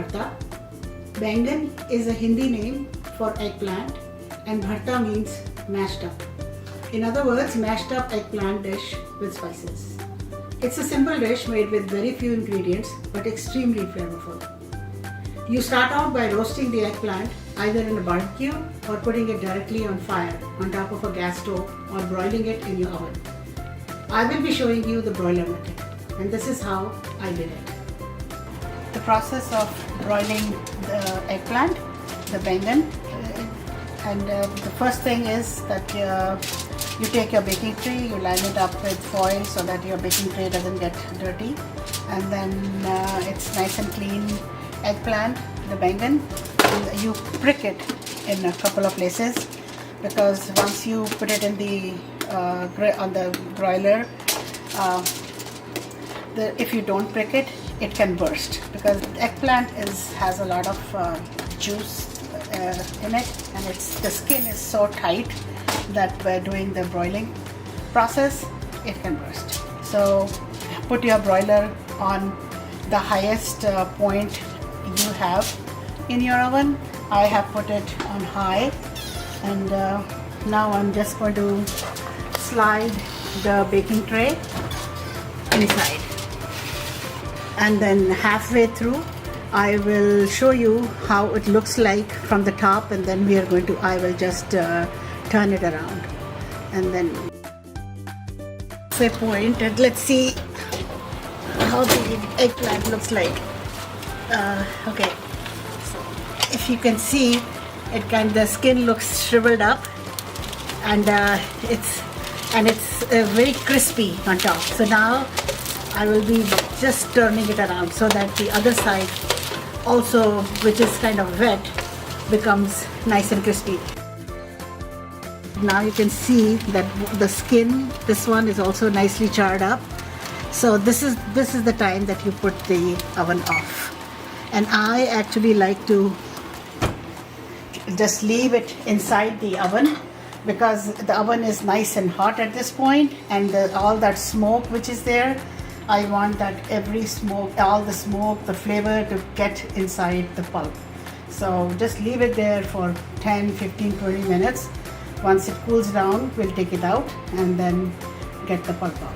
Bharta. Baingan is a Hindi name for eggplant and Bharta means mashed up. In other words, mashed up eggplant dish with spices. It's a simple dish made with very few ingredients but extremely flavorful. You start out by roasting the eggplant either in a barbecue or putting it directly on fire on top of a gas stove or broiling it in your oven. I will be showing you the broiler method, and this is how I did it. The process of broiling the eggplant, the baingan, and the first thing is that you take your baking tray, you line it up with foil so that your baking tray doesn't get dirty, and then it's nice and clean eggplant, the baingan, and you prick it in a couple of places, because once you put it in the on the broiler, if you don't prick it, it can burst, because eggplant has a lot of juice in it, and the skin is so tight that by doing the broiling process, it can burst. So put your broiler on the highest point you have in your oven. I have put it on high, and now I'm just going to slide the baking tray inside, and then halfway through I will show you how it looks like from the top, and then I will just turn it around, and then halfway point, and let's see how the eggplant looks like. Okay, if you can see, the skin looks shriveled up, and it's very crispy on top. So now I will be just turning it around so that the other side also, which is kind of wet, becomes nice and crispy. Now you can see that the skin, this one is also nicely charred up. So this is the time that you put the oven off. And I actually like to just leave it inside the oven, because the oven is nice and hot at this point, and all that smoke which is there, I want that all the smoke, the flavor to get inside the pulp. So just leave it there for 10, 15, 20 minutes. Once it cools down, we'll take it out and then get the pulp out.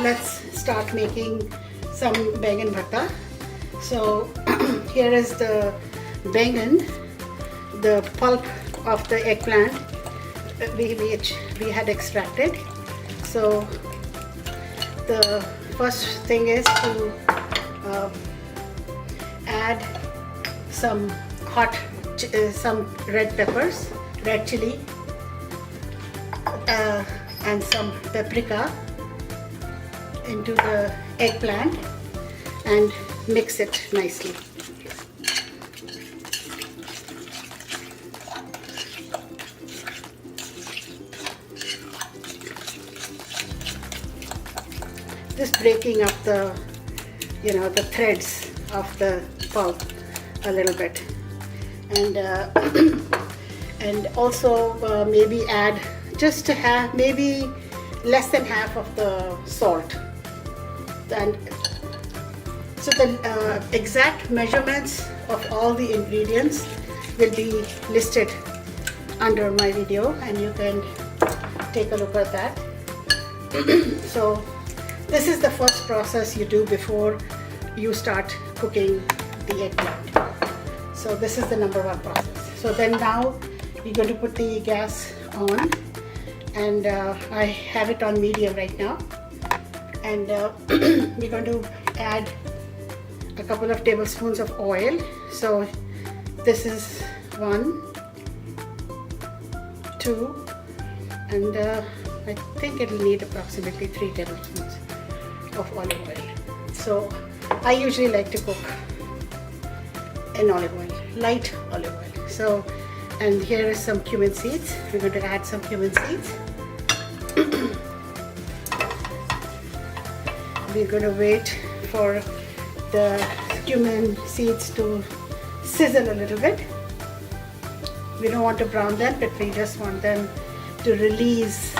Let's start making some baingan bharta. So here is the baingan, the pulp of the eggplant which we had extracted. So the first thing is to add some some red peppers, red chili, and some paprika into the eggplant and mix it nicely. Just breaking up the threads of the pulp a little bit, and and also maybe add just maybe less than half of the salt. And so the exact measurements of all the ingredients will be listed under my video, and you can take a look at that. So this is the first process you do before you start cooking the eggplant. So this is the number one process. So then now you're going to put the gas on and I have it on medium right now. And we're going to add a couple of tablespoons of oil. So this is 1, 2, and I think it'll need approximately 3 tablespoons of olive oil. So I usually like to cook in olive oil, light olive oil. So, and here is some cumin seeds. We're going to add some cumin seeds. We're going to wait for the cumin seeds to sizzle a little bit. We don't want to brown them, but we just want them to release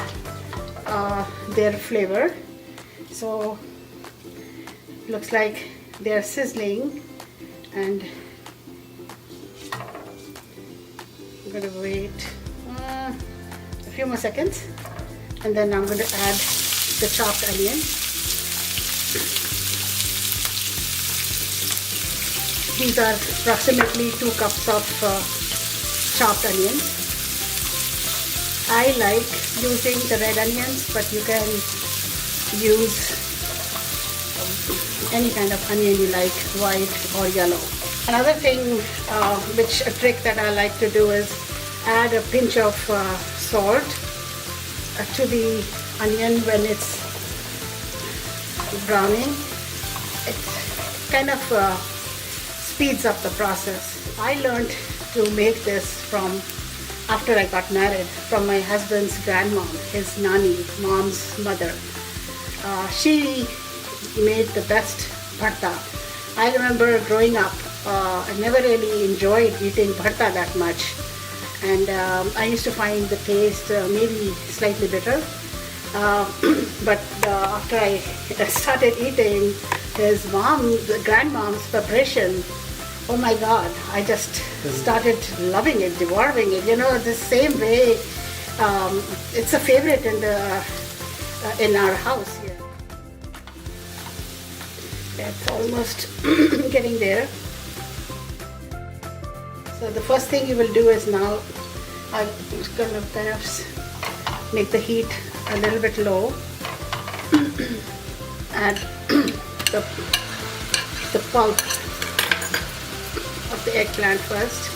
their flavor. So looks like they're sizzling, and I'm going to wait a few more seconds, and then I'm going to add the chopped onion. These are approximately 2 cups of chopped onions. I like using the red onions, but you can use any kind of onion you like, white or yellow. Another thing, a trick that I like to do is add a pinch of salt to the onion when it's browning. It kind of speeds up the process. I learned to make this after I got married from my husband's grandmom, his nani, mom's mother. She made the best bharta. I remember growing up, I never really enjoyed eating bharta that much, and I used to find the taste maybe slightly bitter. But after I started eating his grandmom's preparation, oh my God, I just started loving it, devouring it. You know, the same way, it's a favorite in our house here. It's almost getting there. So the first thing you will do is now I'm just going to kind of make the heat a little bit low. Add the pulp of the eggplant first.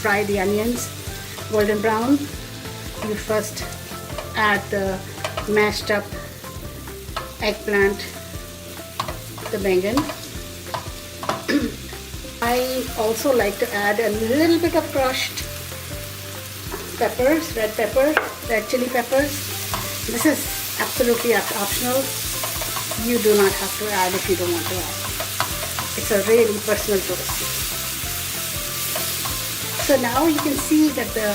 Fry the onions golden brown. You first add the mashed up eggplant, the baingan. I also like to add a little bit of crushed peppers, red chili peppers. This is absolutely optional. You do not have to add if you don't want to add. It's a really personal choice. So now you can see that the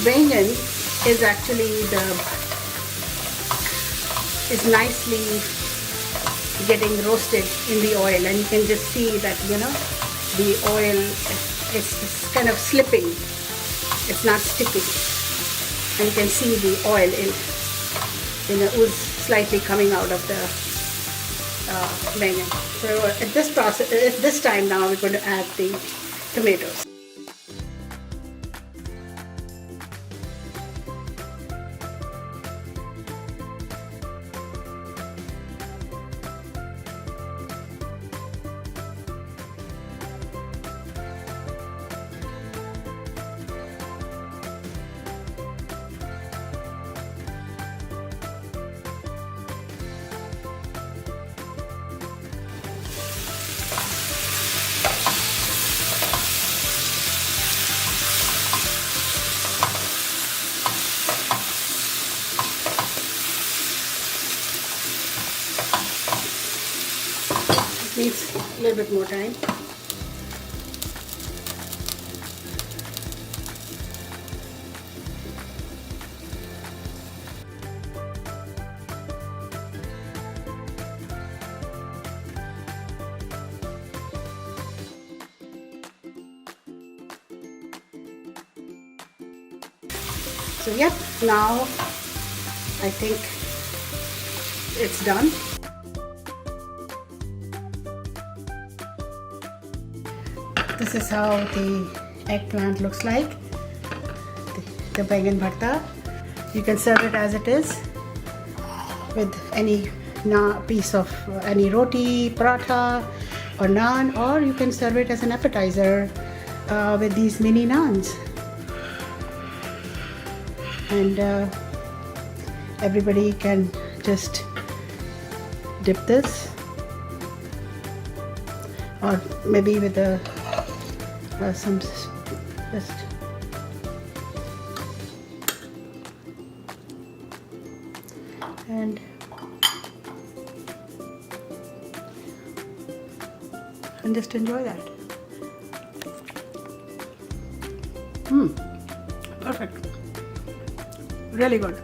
baingan is actually is nicely getting roasted in the oil, and you can just see that, you know, the oil is kind of slipping. It's not sticking, and you can see the oil ooze slightly coming out of the baingan. So at this time now, we're going to add the tomatoes. Needs a little bit more time. So yep, now I think it's done. This is how the eggplant looks like, the Baingan Bharta. You can serve it as it is with any piece of any roti, paratha or naan, or you can serve it as an appetizer with these mini naans. And everybody can just dip this, or maybe with some just and just enjoy that. Perfect. Really good.